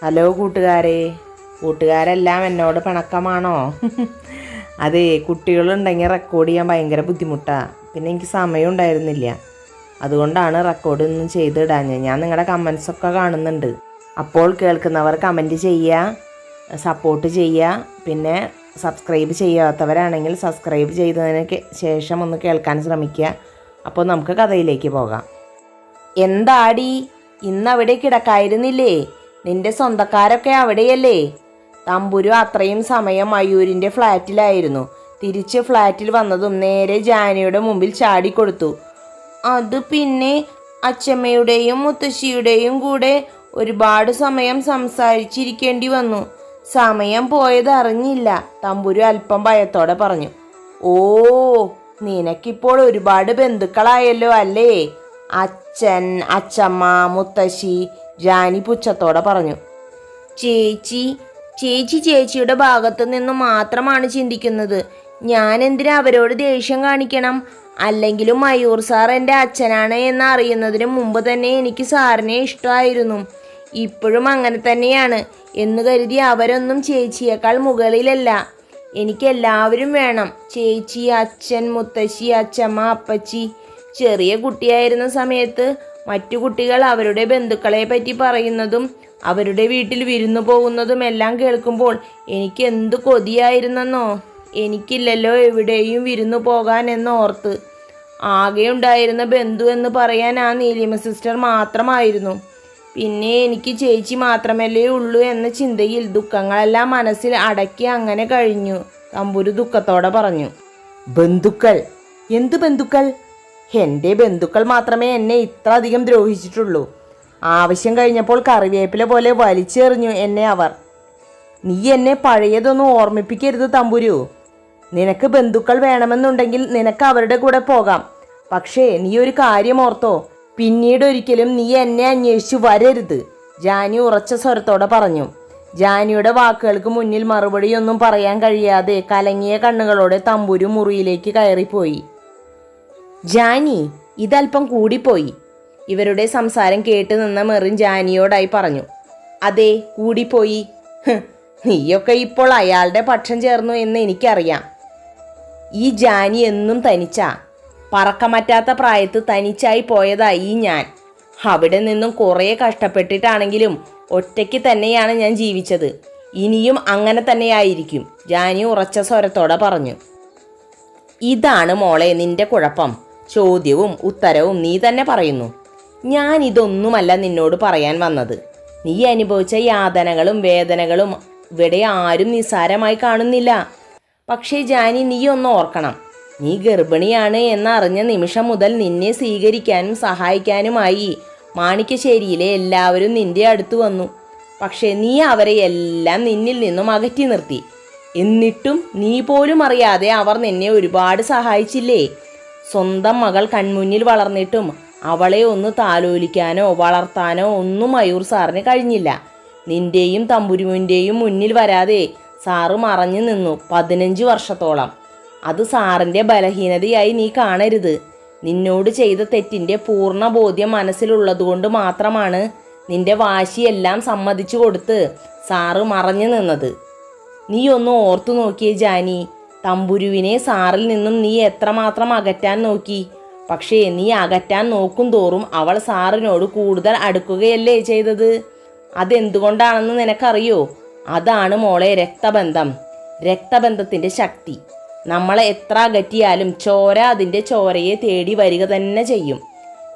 Hello കൂട്ടുകാരെ. കൂട്ടുകാരെല്ലാം എന്നോട് പിണക്കമാണോ? അതെ, കുട്ടികളുണ്ടെങ്കിൽ റെക്കോർഡ് ചെയ്യാൻ ഭയങ്കര ബുദ്ധിമുട്ടാണ്. പിന്നെ എനിക്ക് സമയം ഉണ്ടായിരുന്നില്ല, അതുകൊണ്ടാണ് റെക്കോർഡ് ഒന്നും ചെയ്തിടാഞ്ഞത്. ഞാൻ നിങ്ങളുടെ കമൻസൊക്കെ കാണുന്നുണ്ട്. അപ്പോൾ കേൾക്കുന്നവർ കമൻറ്റ് ചെയ്യുക, സപ്പോർട്ട് ചെയ്യുക. പിന്നെ സബ്സ്ക്രൈബ് ചെയ്യാത്തവരാണെങ്കിൽ സബ്സ്ക്രൈബ് ചെയ്തതിന് ശേഷം ഒന്ന് കേൾക്കാൻ ശ്രമിക്കുക. അപ്പോൾ നമുക്ക് കഥയിലേക്ക് പോകാം. എന്താടി, ഇന്നവിടെ കിടക്കായിരുന്നില്ലേ? നിന്റെ സ്വന്തക്കാരൊക്കെ അവിടെയല്ലേ? തമ്പുരു അത്രയും സമയം മയൂരിൻ്റെ ഫ്ലാറ്റിലായിരുന്നു. തിരിച്ച് ഫ്ലാറ്റിൽ വന്നതും നേരെ ജാനിയുടെ മുമ്പിൽ ചാടിക്കൊടുത്തു. അത് പിന്നെ അച്ചമ്മയുടെയും മുത്തശ്ശിയുടെയും കൂടെ ഒരുപാട് സമയം സംസാരിച്ചിരിക്കേണ്ടി വന്നു. സമയം പോയത് അറിഞ്ഞില്ല, തമ്പുരു അല്പം ഭയത്തോടെ പറഞ്ഞു. ഓ, നിനക്കിപ്പോൾ ഒരുപാട് ബന്ധുക്കളായല്ലോ അല്ലേ? അച്ഛൻ, അച്ചമ്മ, മുത്തശ്ശി, ജാനി പുച്ഛത്തോടെ പറഞ്ഞു. ചേച്ചിയുടെ ഭാഗത്തു നിന്നും മാത്രമാണ് ചിന്തിക്കുന്നത്. ഞാൻ എന്തിനാ അവരോട് ദേഷ്യം കാണിക്കണം? അല്ലെങ്കിലും മയൂർ സാർ എൻ്റെ അച്ഛനാണ് എന്ന് അറിയുന്നതിന് മുമ്പ് തന്നെ എനിക്ക് സാറിനെ ഇഷ്ടമായിരുന്നു. ഇപ്പോഴും അങ്ങനെ തന്നെയാണ് എന്ന് കരുതി അവരൊന്നും ചേച്ചിയേക്കാൾ മുകളിലല്ല. എനിക്കെല്ലാവരും വേണം. ചേച്ചി, അച്ഛൻ, മുത്തശ്ശി, അച്ചമ്മ, അപ്പച്ചി. ചെറിയ കുട്ടിയായിരുന്ന സമയത്ത് മറ്റു കുട്ടികൾ അവരുടെ ബന്ധുക്കളെ പറ്റി പറയുന്നതും അവരുടെ വീട്ടിൽ വിരുന്നു പോകുന്നതും എല്ലാം കേൾക്കുമ്പോൾ എനിക്ക് എന്ത് കൊതിയായിരുന്നെന്നോ. എനിക്കില്ലല്ലോ എവിടെയും വിരുന്നു പോകാൻ എന്നോർത്ത്. ആകെ ഉണ്ടായിരുന്ന ബന്ധു എന്ന് പറയാൻ ആ നീലിമ സിസ്റ്റർ മാത്രമായിരുന്നു. പിന്നെ എനിക്ക് ചേച്ചി മാത്രമല്ലേ ഉള്ളൂ എന്ന ചിന്തയിൽ ദുഃഖങ്ങളെല്ലാം മനസ്സിൽ അടക്കി അങ്ങനെ കഴിഞ്ഞു, തമ്പുരു ദുഃഖത്തോടെ പറഞ്ഞു. ബന്ധുക്കൾ? എന്ത് ബന്ധുക്കൾ? എൻ്റെ ബന്ധുക്കൾ മാത്രമേ എന്നെ ഇത്ര അധികം ദ്രോഹിച്ചിട്ടുള്ളൂ. ആവശ്യം കഴിഞ്ഞപ്പോൾ കറിവേപ്പില പോലെ വലിച്ചെറിഞ്ഞു എന്നെ അവർ. നീ എന്നെ പഴയതൊന്നും ഓർമ്മിപ്പിക്കരുത് തമ്പുരു. നിനക്ക് ബന്ധുക്കൾ വേണമെന്നുണ്ടെങ്കിൽ നിനക്ക് അവരുടെ കൂടെ പോകാം. പക്ഷേ നീ ഒരു കാര്യം ഓർത്തോ, പിന്നീട് ഒരിക്കലും നീ എന്നെ അന്വേഷിച്ചു വരരുത്, ജാനി ഉറച്ച സ്വരത്തോടെ പറഞ്ഞു. ജാനിയുടെ വാക്കുകൾക്ക് മുന്നിൽ മറുപടിയൊന്നും പറയാൻ കഴിയാതെ കലങ്ങിയ കണ്ണുകളോടെ തമ്പുരു മുറിയിലേക്ക് കയറിപ്പോയി. ജാനി, ഇതല്പം കൂടിപ്പോയി. ഇവരുടെ സംസാരം കേട്ട് നിന്ന മെറിൻ ജാനിയോടായി പറഞ്ഞു. അതെ, കൂടിപ്പോയി. നീയൊക്കെ ഇപ്പോൾ അയാളുടെ പക്ഷം ചേർന്നു എന്ന് എനിക്കറിയാം. ഈ ജാനി എന്നും തനിച്ചാ. പറക്കമറ്റാത്ത പ്രായത്ത് തനിച്ചായി പോയതായി ഞാൻ. അവിടെ നിന്നും കുറേ കഷ്ടപ്പെട്ടിട്ടാണെങ്കിലും ഒറ്റയ്ക്ക് തന്നെയാണ് ഞാൻ ജീവിച്ചത്. ഇനിയും അങ്ങനെ തന്നെയായിരിക്കും, ജാനി ഉറച്ച സ്വരത്തോടെ പറഞ്ഞു. ഇതാണ് മോളെ നിന്റെ കുഴപ്പം. ചോദ്യവും ഉത്തരവും നീ തന്നെ പറയുന്നു. ഞാൻ ഇതൊന്നുമല്ല നിന്നോട് പറയാൻ വന്നത്. നീ അനുഭവിച്ച യാതനകളും വേദനകളും ഇവിടെ ആരും നിസ്സാരമായി കാണുന്നില്ല. പക്ഷേ ജാനി, നീ ഒന്ന് ഓർക്കണം. നീ ഗർഭിണിയാണ് എന്നറിഞ്ഞ നിമിഷം മുതൽ നിന്നെ സ്വീകരിക്കാനും സഹായിക്കാനുമായി മാണിക്യശ്ശേരിയിലെ എല്ലാവരും നിന്റെ അടുത്ത് വന്നു. പക്ഷേ നീ അവരെ എല്ലാം നിന്നിൽ നിന്നും അകറ്റി നിർത്തി. എന്നിട്ടും നീ പോലും അറിയാതെ അവർ നിന്നെ ഒരുപാട് സഹായിച്ചില്ലേ? സ്വന്തം മകൾ കൺമുന്നിൽ വളർന്നിട്ടും അവളെ ഒന്ന് താലോലിക്കാനോ വളർത്താനോ ഒന്നും മയൂർ സാറിന് കഴിഞ്ഞില്ല. നിന്റെയും തമ്പുരുവിൻ്റെയും മുന്നിൽ വരാതെ സാറ് മറഞ്ഞു നിന്നു 15 വർഷത്തോളം. അത് സാറിൻ്റെ ബലഹീനതയായി നീ കാണരുത്. നിന്നോട് ചെയ്ത തെറ്റിൻ്റെ പൂർണ്ണ ബോധ്യം മനസ്സിലുള്ളതുകൊണ്ട് മാത്രമാണ് നിന്റെ വാശിയെല്ലാം സമ്മതിച്ചു കൊടുത്ത് സാറ് മറഞ്ഞു നിന്നത്. നീ ഒന്ന് ഓർത്തു നോക്കിയേ ജാനി, തമ്പുരുവിനെ സാറിൽ നിന്നും നീ എത്രമാത്രം അകറ്റാൻ നോക്കി. പക്ഷേ നീ അകറ്റാൻ നോക്കും തോറും അവൾ സാറിനോട് കൂടുതൽ അടുക്കുകയല്ലേ ചെയ്തത്. അതെന്തുകൊണ്ടാണെന്ന് നിനക്കറിയോ? അതാണ് മോളെ രക്തബന്ധം. രക്തബന്ധത്തിൻ്റെ ശക്തി. നമ്മളെ എത്ര അകറ്റിയാലും ചോര അതിൻ്റെ ചോരയെ തേടി വരിക തന്നെ ചെയ്യും.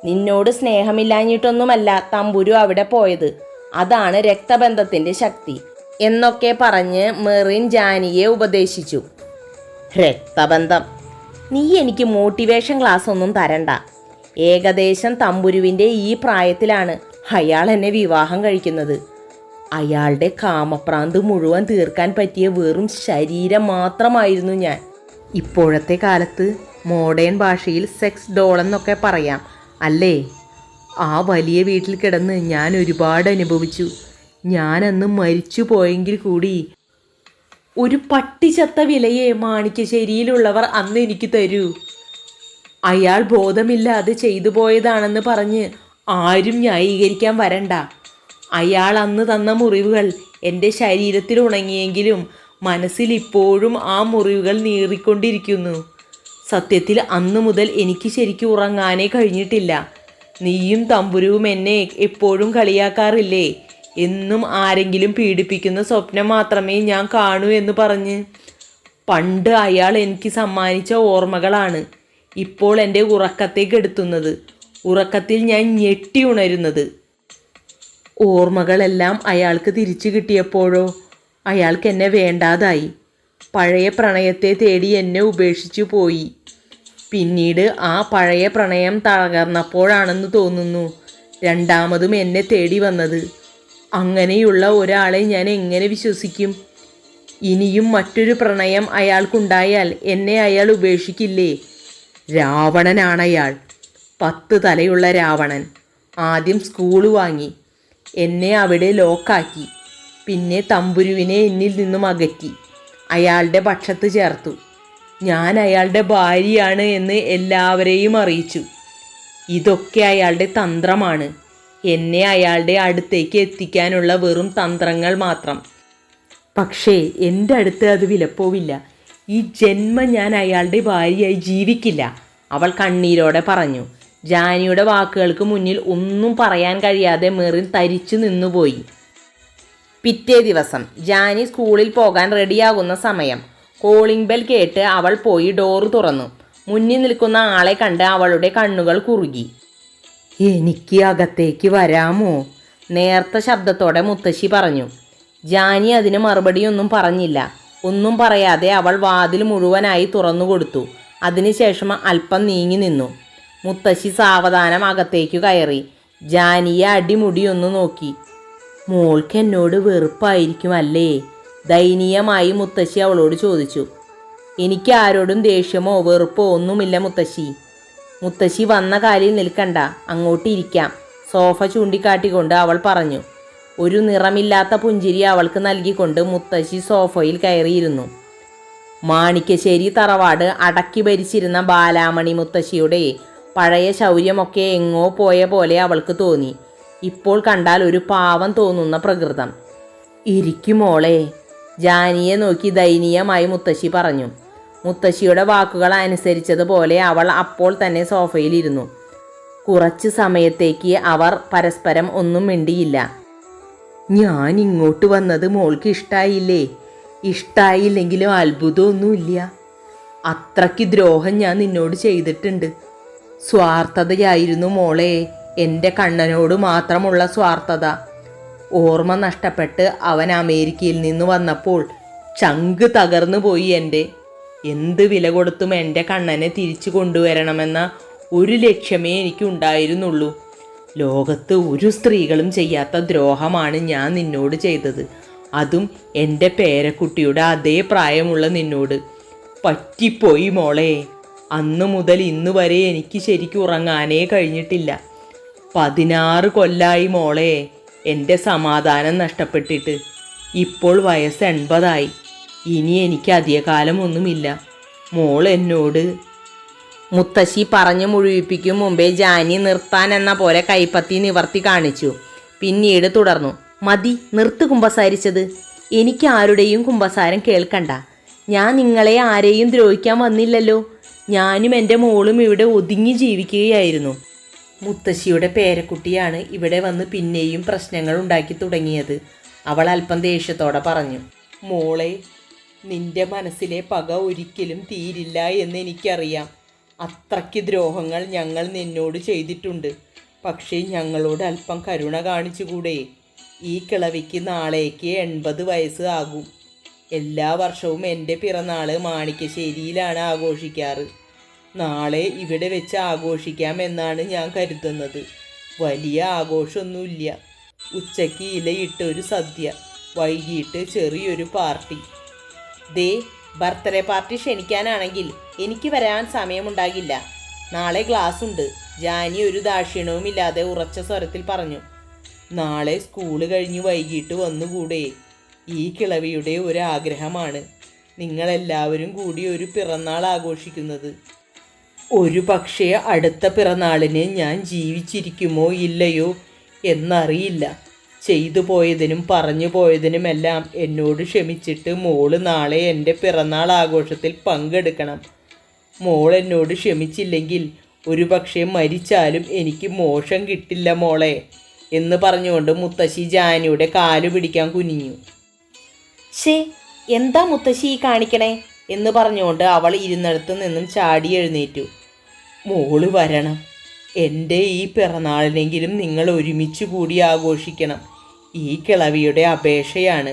നിന്നോട് സ്നേഹമില്ലാഞ്ഞിട്ടൊന്നുമല്ല തമ്പുരു അവിടെ പോയത്. അതാണ് രക്തബന്ധത്തിൻ്റെ ശക്തി എന്നൊക്കെ പറഞ്ഞ് മെറിൻ ജാനിയെ ഉപദേശിച്ചു. രക്തബന്ധം? നീ എനിക്ക് മോട്ടിവേഷൻ ക്ലാസ് ഒന്നും തരണ്ട. ഏകദേശം തമ്പുരുവിൻ്റെ ഈ പ്രായത്തിലാണ് അയാൾ എന്നെ വിവാഹം കഴിക്കുന്നത്. അയാളുടെ കാമപ്രാന്ത് മുഴുവൻ തീർക്കാൻ പറ്റിയ വെറും ശരീരം മാത്രമായിരുന്നു ഞാൻ. ഇപ്പോഴത്തെ കാലത്ത് മോഡേൺ ഭാഷയിൽ സെക്സ് ഡോൾ എന്നൊക്കെ പറയാം അല്ലേ? ആ വലിയ വീട്ടിൽ കിടന്ന് ഞാൻ ഒരുപാട് അനുഭവിച്ചു. ഞാനന്ന് മരിച്ചു പോയെങ്കിൽ കൂടി ഒരു പട്ടി ചത്ത വിലയെ മാണിക്യശ്ശേരിയിലുള്ളവർ അന്ന് എനിക്ക് തരൂ. അയാൾ ബോധമില്ലാതെ ചെയ്തു പോയതാണെന്ന് പറഞ്ഞ് ആരും ന്യായീകരിക്കാൻ വരണ്ട. അയാൾ അന്ന് തന്ന മുറിവുകൾ എൻ്റെ ശരീരത്തിൽ ഉണങ്ങിയെങ്കിലും മനസ്സിൽ ഇപ്പോഴും ആ മുറിവുകൾ നീറിക്കൊണ്ടിരിക്കുന്നു. സത്യത്തിൽ അന്നു മുതൽ എനിക്ക് ശരിക്കും ഉറങ്ങാനേ കഴിഞ്ഞിട്ടില്ല. നീയും തമ്പുരുവും എന്നെ എപ്പോഴും കളിയാക്കാറില്ലേ, എന്നും ആരെങ്കിലും പീഡിപ്പിക്കുന്ന സ്വപ്നം മാത്രമേ ഞാൻ കാണൂ എന്ന് പറഞ്ഞ്. പണ്ട് അയാൾ എനിക്ക് സമ്മാനിച്ച ഓർമ്മകളാണ് ഇപ്പോൾ എൻ്റെ ഉറക്കത്തെ കെടുത്തുന്നത്. ഉറക്കത്തിൽ ഞാൻ ഞെട്ടി ഉണരുന്നത്. ഓർമ്മകളെല്ലാം അയാൾക്ക് തിരിച്ചു കിട്ടിയപ്പോഴോ അയാൾക്ക് എന്നെ വേണ്ടാതായി. പഴയ പ്രണയത്തെ തേടി എന്നെ ഉപേക്ഷിച്ചു പോയി. പിന്നീട് ആ പഴയ പ്രണയം തകർന്നപ്പോഴാണെന്ന് തോന്നുന്നു രണ്ടാമതും എന്നെ തേടി വന്നത്. അങ്ങനെയുള്ള ഒരാളെ ഞാൻ എങ്ങനെ വിശ്വസിക്കും? ഇനിയും മറ്റൊരു പ്രണയം അയാൾക്കുണ്ടായാൽ എന്നെ അയാൾ ഉപേക്ഷിക്കില്ലേ? രാവണനാണയാൾ, 10 തലയുള്ള രാവണൻ. ആദ്യം സ്കൂള് വാങ്ങി, എന്നെ അവിടെ ലോക്കാക്കി. പിന്നെ തമ്പുരുവിനെ എന്നിൽ നിന്നും അകറ്റി അയാളുടെ പക്ഷത്ത് ചേർത്തു. ഞാൻ അയാളുടെ ഭാര്യയാണ് എന്ന് എല്ലാവരെയും അറിയിച്ചു. ഇതൊക്കെ അയാളുടെ തന്ത്രമാണ്. എന്നെ അയാളുടെ അടുത്തേക്ക് എത്തിക്കാനുള്ള വെറും തന്ത്രങ്ങൾ മാത്രം. പക്ഷേ എൻ്റെ അടുത്ത് അത് വിലപ്പോവില്ല. ഈ ജന്മം ഞാൻ അയാളുടെ ഭാര്യയായി ജീവിക്കില്ല, അവൾ കണ്ണീരോടെ പറഞ്ഞു. ജാനിയുടെ വാക്കുകൾക്ക് മുന്നിൽ ഒന്നും പറയാൻ കഴിയാതെ മെറിൻ തരിച്ചു നിന്നുപോയി. പിറ്റേ ദിവസം ജാനി സ്കൂളിൽ പോകാൻ റെഡിയാകുന്ന സമയം കോളിംഗ് ബെൽ കേട്ട് അവൾ പോയി ഡോറ് തുറന്നു. മുന്നിൽ നിൽക്കുന്ന ആളെ കണ്ട് അവളുടെ കണ്ണുകൾ കുറുകി. എനിക്ക് അകത്തേക്ക് വരാമോ? നേർത്ത ശബ്ദത്തോടെ മുത്തശ്ശി പറഞ്ഞു. ജാനി അതിന് മറുപടിയൊന്നും പറഞ്ഞില്ല. ഒന്നും പറയാതെ അവൾ വാതിൽ മുഴുവനായി തുറന്നു കൊടുത്തു. അതിനുശേഷം അല്പം നീങ്ങി നിന്നു. മുത്തശ്ശി സാവധാനം അകത്തേക്കു കയറി ജാനിയെ അടിമുടിയൊന്നു നോക്കി. മോൾക്ക് എന്നോട് വെറുപ്പായിരിക്കും അല്ലേ? ദയനീയമായി മുത്തശ്ശി അവളോട് ചോദിച്ചു. എനിക്ക് ആരോടും ദേഷ്യമോ വെറുപ്പോ ഒന്നുമില്ല മുത്തശ്ശി. മുത്തശ്ശി വന്ന കാലിൽ നിൽക്കണ്ട, അങ്ങോട്ട് ഇരിക്കാം, സോഫ ചൂണ്ടിക്കാട്ടിക്കൊണ്ട് അവൾ പറഞ്ഞു. ഒരു നിറമില്ലാത്ത പുഞ്ചിരി അവൾക്ക് നൽകിക്കൊണ്ട് മുത്തശ്ശി സോഫയിൽ കയറിയിരുന്നു. മാണിക്കശ്ശേരി തറവാട് അടക്കി ഭരിച്ചിരുന്ന ബാലാമണി മുത്തശ്ശിയുടെ പഴയ ശൗര്യമൊക്കെ എങ്ങോ പോയ പോലെ അവൾക്ക് തോന്നി. ഇപ്പോൾ കണ്ടാൽ ഒരു പാവം തോന്നുന്ന പ്രകൃതം. ഇരിക്കുമോളെ, ജാനിയെ നോക്കി ദയനീയമായി മുത്തശ്ശി പറഞ്ഞു. മുത്തശ്ശിയുടെ വാക്കുകൾ അനുസരിച്ചതുപോലെ അവൾ അപ്പോൾ തന്നെ സോഫയിലിരുന്നു. കുറച്ച് സമയത്തേക്ക് അവർ പരസ്പരം ഒന്നും മിണ്ടിയില്ല. ഞാൻ ഇങ്ങോട്ട് വന്നത് മോൾക്ക് ഇഷ്ടായില്ലേ? ഇഷ്ടായില്ലെങ്കിലും അത്ഭുതമൊന്നുമില്ല. അത്രയ്ക്ക് ദ്രോഹം ഞാൻ നിന്നോട് ചെയ്തിട്ടുണ്ട്. സ്വാർത്ഥതയായിരുന്നു മോളെ, എൻ്റെ കണ്ണനോട് മാത്രമുള്ള സ്വാർത്ഥത. ഓർമ്മ നഷ്ടപ്പെട്ട് അവൻ അമേരിക്കയിൽ നിന്ന് വന്നപ്പോൾ ചങ്ക് തകർന്നു പോയി എൻ്റെ. എന്ത് വില കൊടുത്തും എൻ്റെ കണ്ണനെ തിരിച്ചു കൊണ്ടുവരണമെന്ന ഒരു ലക്ഷ്യമേ എനിക്കുണ്ടായിരുന്നുള്ളൂ. ലോകത്ത് ഒരു സ്ത്രീകളും ചെയ്യാത്ത ദ്രോഹമാണ് ഞാൻ നിന്നോട് ചെയ്തത്. അതും എൻ്റെ പേരക്കുട്ടിയുടെ അതേ പ്രായമുള്ള നിന്നോട്. പറ്റിപ്പോയി മോളെ. അന്നു മുതൽ ഇന്ന് വരെ എനിക്ക് ശരിക്കും ഉറങ്ങാനേ കഴിഞ്ഞിട്ടില്ല. 16 കൊല്ലായി മോളെ എൻ്റെ സമാധാനം നഷ്ടപ്പെട്ടിട്ട്. ഇപ്പോൾ വയസ്സ് 80. ഇനി എനിക്ക് അധികകാലം ഒന്നുമില്ല. മോൾ എന്നോട്. മുത്തശ്ശി പറഞ്ഞു മുഴുവിപ്പിക്കും മുമ്പേ ജാനി നിർത്താൻ എന്ന പോലെ കൈപ്പത്തി നിവർത്തി കാണിച്ചു. പിന്നീട് തുടർന്നു. മതി, നിർത്ത് കുമ്പസാരിച്ചത്. എനിക്ക് ആരുടെയും കുമ്പസാരം കേൾക്കണ്ട. ഞാൻ നിങ്ങളെ ആരെയും ദ്രോഹിക്കാൻ വന്നില്ലല്ലോ. ഞാനും എൻ്റെ മോളും ഇവിടെ ഒതുങ്ങി ജീവിക്കുകയായിരുന്നു. മുത്തശ്ശിയുടെ പേരക്കുട്ടിയാണ് ഇവിടെ വന്ന് പിന്നെയും പ്രശ്നങ്ങൾ ഉണ്ടാക്കി തുടങ്ങിയത്. അവൾ അല്പം ദേഷ്യത്തോടെ പറഞ്ഞു. മോളെ, നിന്റെ മനസ്സിലെ പക ഒരിക്കലും തീരില്ല എന്ന് എനിക്കറിയാം. അത്രയ്ക്ക് ദ്രോഹങ്ങൾ ഞങ്ങൾ നിന്നോട് ചെയ്തിട്ടുണ്ട്. പക്ഷേ ഞങ്ങളോട് അല്പം കരുണ കാണിച്ചുകൂടെ? ഈ കിളവിക്ക് നാളേക്ക് 80 വയസ്സ് ആകും. എല്ലാ വർഷവും എൻ്റെ പിറന്നാൾ മാണിക്കശ്ശേരിയിലാണ് ആഘോഷിക്കാറ്. നാളെ ഇവിടെ വെച്ച് ആഘോഷിക്കാമെന്നാണ് ഞാൻ കരുതുന്നത്. വലിയ ആഘോഷമൊന്നുമില്ല. ഉച്ചയ്ക്ക് ഇലയിട്ട് ഒരു സദ്യ, വൈകിട്ട് ചെറിയൊരു പാർട്ടി. ദേ, ബർത്ത്ഡേ പാർട്ടി ക്ഷണിക്കാനാണെങ്കിൽ എനിക്ക് വരാൻ സമയമുണ്ടാകില്ല. നാളെ ക്ലാസ് ഉണ്ട്. ജാനി ഒരു ദാക്ഷിണ്യവുമില്ലാതെ ഉറച്ച സ്വരത്തിൽ പറഞ്ഞു. നാളെ സ്കൂള് കഴിഞ്ഞ് വൈകിട്ട് വന്നുകൂടെ? ഈ കിളവിയുടെ ഒരു ആഗ്രഹമാണ് നിങ്ങളെല്ലാവരും കൂടി ഒരു പിറന്നാൾ ആഘോഷിക്കുന്നത്. ഒരു പക്ഷേ അടുത്ത പിറന്നാളിന് ഞാൻ ജീവിച്ചിരിക്കുമോ ഇല്ലയോ എന്നറിയില്ല. ചെയ്തു പോയതിനും പറഞ്ഞു പോയതിനുമെല്ലാം എന്നോട് ക്ഷമിച്ചിട്ട് മോള് നാളെ എൻ്റെ പിറന്നാൾ ആഘോഷത്തിൽ പങ്കെടുക്കണം. മോൾ എന്നോട് ക്ഷമിച്ചില്ലെങ്കിൽ ഒരു പക്ഷേ മരിച്ചാലും എനിക്ക് മോക്ഷം കിട്ടില്ല മോളെ എന്ന് പറഞ്ഞുകൊണ്ട് മുത്തശ്ശി ജാനിയുടെ കാലു പിടിക്കാൻ കുനിഞ്ഞു. ഷേ, എന്താ മുത്തശ്ശി ഈ കാണിക്കണേ എന്ന് പറഞ്ഞുകൊണ്ട് അവൾ ഇരുന്നിടത്ത് നിന്നും ചാടി എഴുന്നേറ്റു. മോള് വരണം. എൻ്റെ ഈ പിറന്നാളിനെങ്കിലും നിങ്ങൾ ഒരുമിച്ച് കൂടി ആഘോഷിക്കണം. ഈ കിളവിയുടെ അപേക്ഷയാണ്.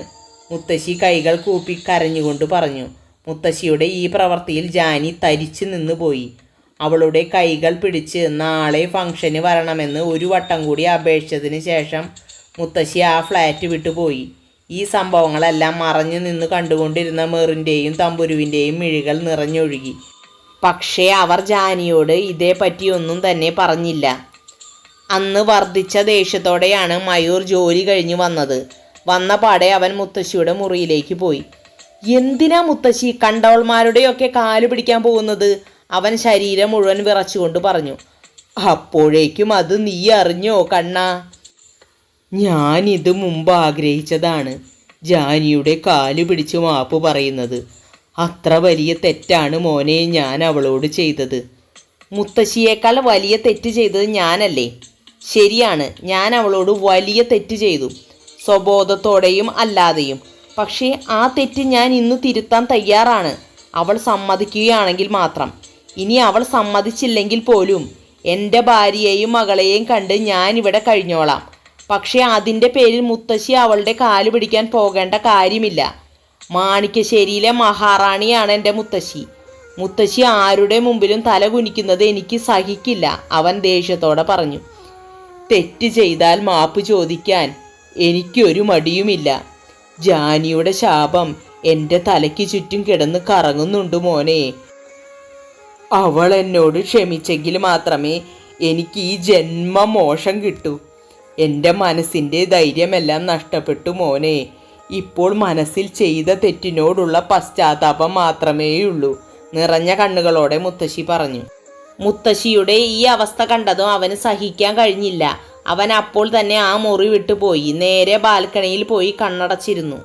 മുത്തശ്ശി കൈകൾ കൂപ്പി കരഞ്ഞുകൊണ്ട് പറഞ്ഞു. മുത്തശ്ശിയുടെ ഈ പ്രവൃത്തിയിൽ ജാനി തരിച്ചു നിന്ന് പോയി. അവളുടെ കൈകൾ പിടിച്ച് നാളെ ഫംഗ്ഷന് വരണമെന്ന് ഒരു വട്ടം കൂടി അപേക്ഷിച്ചതിന് ശേഷം മുത്തശ്ശി ആ ഫ്ലാറ്റ് വിട്ടുപോയി. ഈ സംഭവങ്ങളെല്ലാം മറഞ്ഞു നിന്ന് കണ്ടുകൊണ്ടിരുന്ന മെറിൻ്റെയും തമ്പുരുവിൻ്റെയും മിഴികൾ നിറഞ്ഞൊഴുകി. പക്ഷേ അവർ ജാനിയോട് ഇതേപ്പറ്റിയൊന്നും തന്നെ പറഞ്ഞില്ല. അന്ന് വർദ്ധിച്ച ദേഷ്യത്തോടെയാണ് മയൂർ ജോലി കഴിഞ്ഞ് വന്നത്. വന്ന പാടെ അവൻ മുത്തശ്ശിയുടെ മുറിയിലേക്ക് പോയി. എന്തിനാ മുത്തശ്ശി കണ്ടവൾമാരുടെയൊക്കെ കാല് പിടിക്കാൻ പോകുന്നത്? അവൻ ശരീരം മുഴുവൻ വിറച്ചുകൊണ്ട് പറഞ്ഞു. അപ്പോഴേക്കും അത് നീ അറിഞ്ഞോ കണ്ണാ? ഞാനിത് മുമ്പ് ആഗ്രഹിച്ചതാണ്, ജാനിയുടെ കാല് പിടിച്ച് മാപ്പ് പറയുന്നത്. അത്ര വലിയ തെറ്റാണ് മോനെ ഞാൻ അവളോട് ചെയ്തത്. മുത്തശ്ശിയേക്കാൾ വലിയ തെറ്റ് ചെയ്തത് ഞാനല്ലേ? ശരിയാണ്, ഞാൻ അവളോട് വലിയ തെറ്റ് ചെയ്തു, സ്വബോധത്തോടെയും അല്ലാതെയും. പക്ഷേ ആ തെറ്റ് ഞാൻ ഇന്ന് തിരുത്താൻ തയ്യാറാണ്, അവൾ സമ്മതിക്കുകയാണെങ്കിൽ മാത്രം. ഇനി അവൾ സമ്മതിച്ചില്ലെങ്കിൽ പോലും എൻ്റെ ഭാര്യയെയും മകളെയും കണ്ട് ഞാനിവിടെ കഴിഞ്ഞോളാം. പക്ഷേ അതിൻ്റെ പേരിൽ മുത്തശ്ശി അവളുടെ കാല് പിടിക്കാൻ പോകേണ്ട കാര്യമില്ല. മാണിക്യശ്ശേരിയിലെ മഹാറാണിയാണ് എൻ്റെ മുത്തശ്ശി. മുത്തശ്ശി ആരുടെ മുമ്പിലും തല കുനിക്കുന്നത് എനിക്ക് സഹിക്കില്ല, അവൻ ദേഷ്യത്തോടെ പറഞ്ഞു. തെറ്റ് ചെയ്താൽ മാപ്പ് ചോദിക്കാൻ എനിക്കൊരു മടിയുമില്ല. ജാനിയുടെ ശാപം എൻ്റെ തലയ്ക്ക് ചുറ്റും കിടന്ന് കറങ്ങുന്നുണ്ട് മോനെ. അവൾ എന്നോട് ക്ഷമിച്ചെങ്കിൽ മാത്രമേ എനിക്ക് ഈ ജന്മം മോശം കിട്ടൂ. എൻ്റെ മനസ്സിൻ്റെ ധൈര്യമെല്ലാം നഷ്ടപ്പെട്ടു മോനെ. ഇപ്പോൾ മനസ്സിൽ ചെയ്ത തെറ്റിനോടുള്ള പശ്ചാത്താപം മാത്രമേയുള്ളൂ, നിറഞ്ഞ കണ്ണുകളോടെ മുത്തശ്ശി പറഞ്ഞു. മുത്തശ്ശിയുടെ ഈ അവസ്ഥ കണ്ടതും അവന് സഹിക്കാൻ കഴിഞ്ഞില്ല. അവൻ അപ്പോൾ തന്നെ ആ മുറി വിട്ടുപോയി നേരെ ബാൽക്കണിയിൽ പോയി കണ്ണടച്ചിരുന്നു.